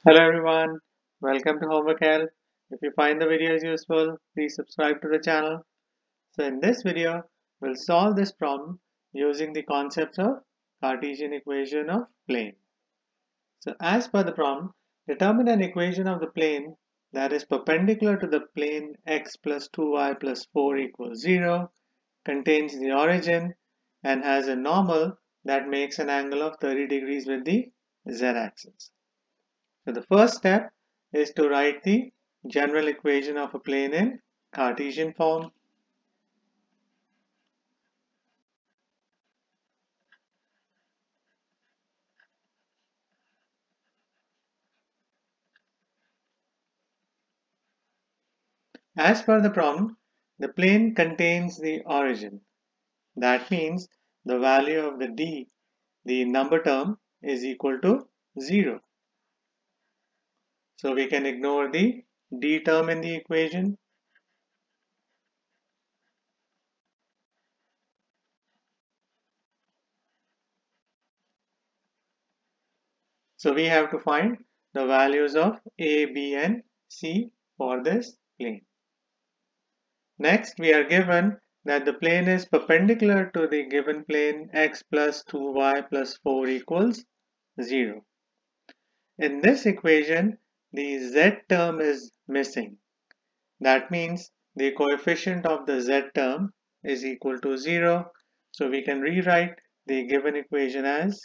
Hello everyone, welcome to Homework Help. If you find the videos useful, please subscribe to the channel. So in this video, we'll solve this problem using the concepts of Cartesian equation of plane. So as per the problem, determine an equation of the plane that is perpendicular to the plane x plus 2y plus 4 equals 0, contains the origin, and has a normal that makes an angle of 30 degrees with the z-axis. So the first step is to write the general equation of a plane in Cartesian form. As per the problem, the plane contains the origin. That means the value of the d, the number term, is equal to 0. So we can ignore the d term in the equation. So we have to find the values of a, b and c for this plane. Next, we are given that the plane is perpendicular to the given plane x plus 2y plus 4 equals 0. In this equation, the z term is missing. That means the coefficient of the z term is equal to 0. So we can rewrite the given equation as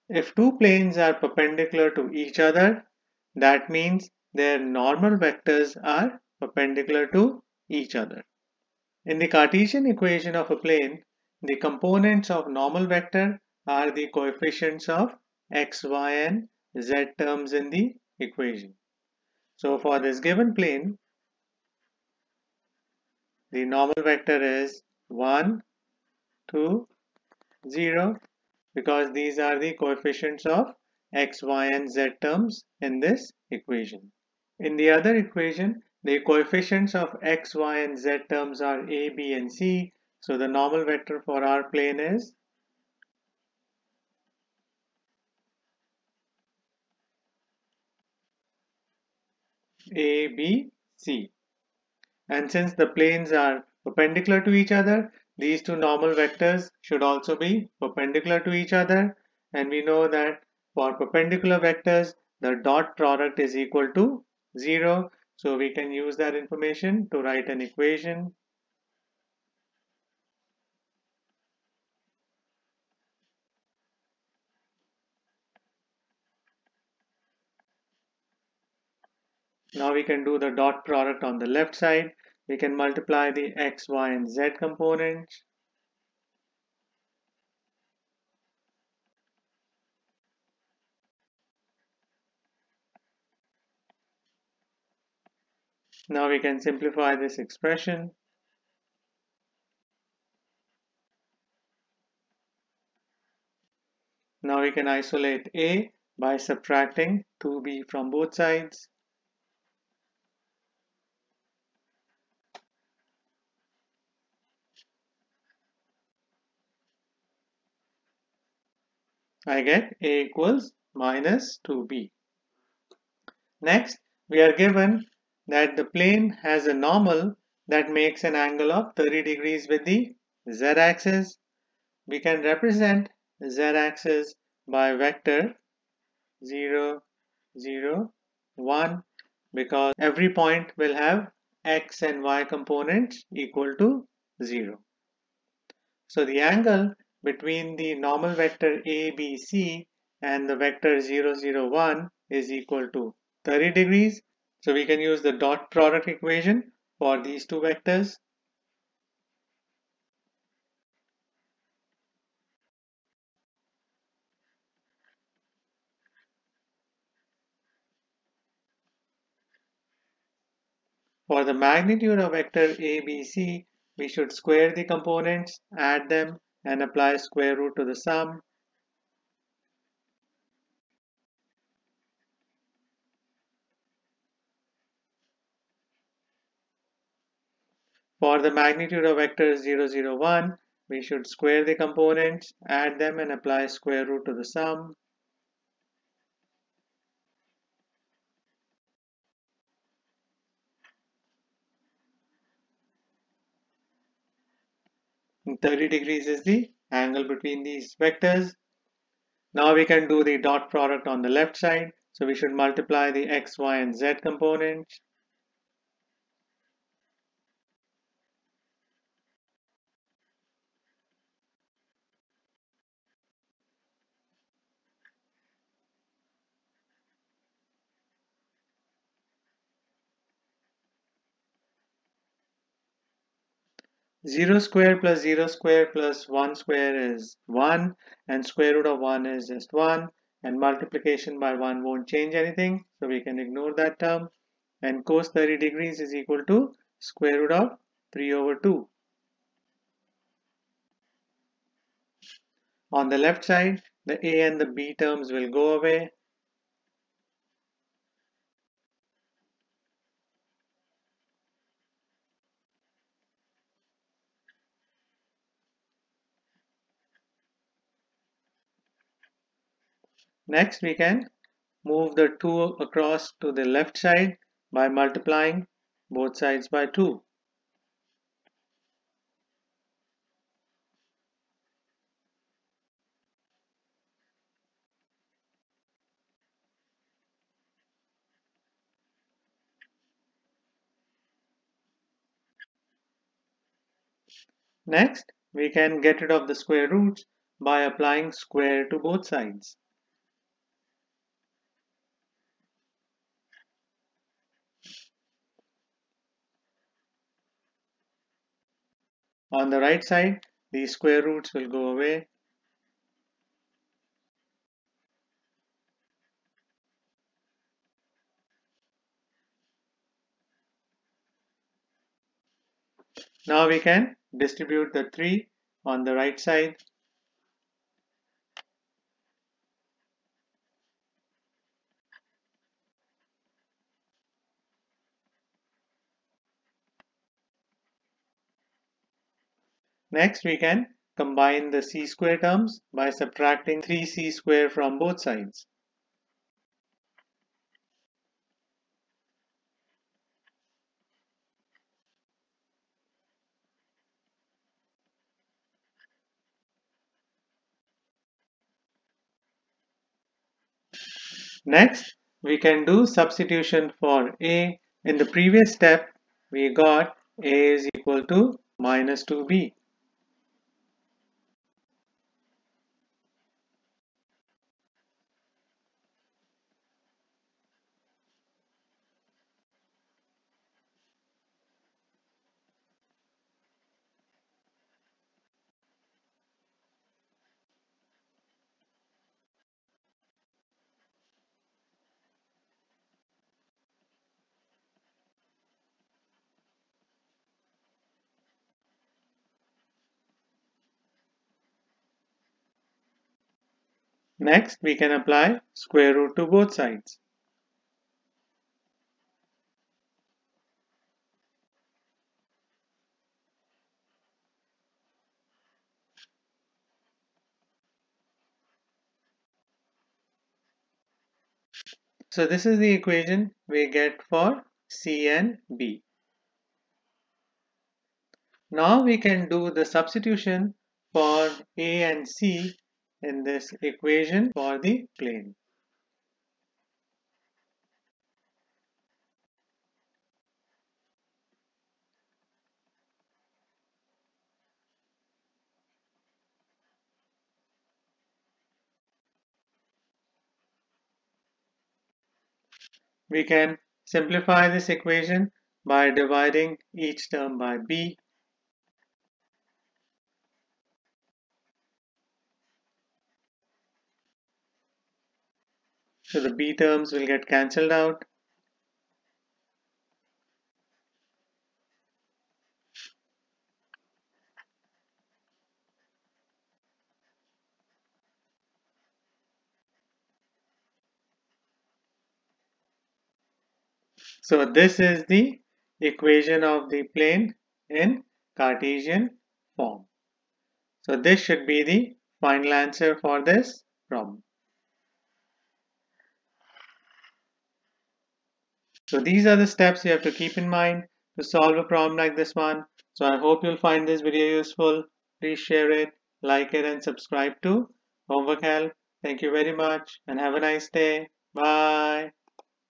if two planes are perpendicular to each other, that means their normal vectors are perpendicular to each other. In the Cartesian equation of a plane, the components of normal vector are the coefficients of x, y and z terms in the equation. So for this given plane, the normal vector is 1, 2, 0 because these are the coefficients of x, y and z terms in this equation. In the other equation, the coefficients of x, y and z terms are a, b and c. So the normal vector for our plane is a, b, c. And since the planes are perpendicular to each other, these two normal vectors should also be perpendicular to each other. And we know that for perpendicular vectors, the dot product is equal to 0. So we can use that information to write an equation. Now we can do the dot product on the left side. We can multiply the x, y and z components. Now we can simplify this expression. Now we can isolate a by subtracting 2b from both sides. I get a equals minus 2b. Next, we are given that the plane has a normal that makes an angle of 30 degrees with the z-axis. We can represent z-axis by vector 0, 0, 1 because every point will have x and y components equal to 0. So the angle between the normal vector ABC and the vector 0, 0, 1 is equal to 30 degrees. So we can use the dot product equation for these two vectors. For the magnitude of vector ABC, we should square the components, add them, and apply square root to the sum. For the magnitude of vectors 0, 0, 1, we should square the components, add them and apply square root to the sum. And 30 degrees is the angle between these vectors. Now we can do the dot product on the left side. So we should multiply the x, y and z components. Zero square plus 0 square plus 1 square is 1, and square root of 1 is just 1, and multiplication by 1 won't change anything, so we can ignore that term. And cos 30 degrees is equal to square root of 3 over 2. On the left side, the a and the b terms will go away. Next, we can move the 2 across to the left side by multiplying both sides by 2. Next, we can get rid of the square roots by applying square to both sides. On the right side, the square roots will go away. Now we can distribute the 3 on the right side. Next, we can combine the c square terms by subtracting 3c square from both sides. Next, we can do substitution for a. In the previous step, we got a is equal to minus 2b. Next, we can apply square root to both sides. So this is the equation we get for C and B. Now we can do the substitution for A and C in this equation for the plane. We can simplify this equation by dividing each term by B. So the B terms will get cancelled out. So this is the equation of the plane in Cartesian form. So this should be the final answer for this problem. So these are the steps you have to keep in mind to solve a problem like this one. So I hope you'll find this video useful. Please share it, like it, and subscribe to Homework Help. Thank you very much and have a nice day. Bye.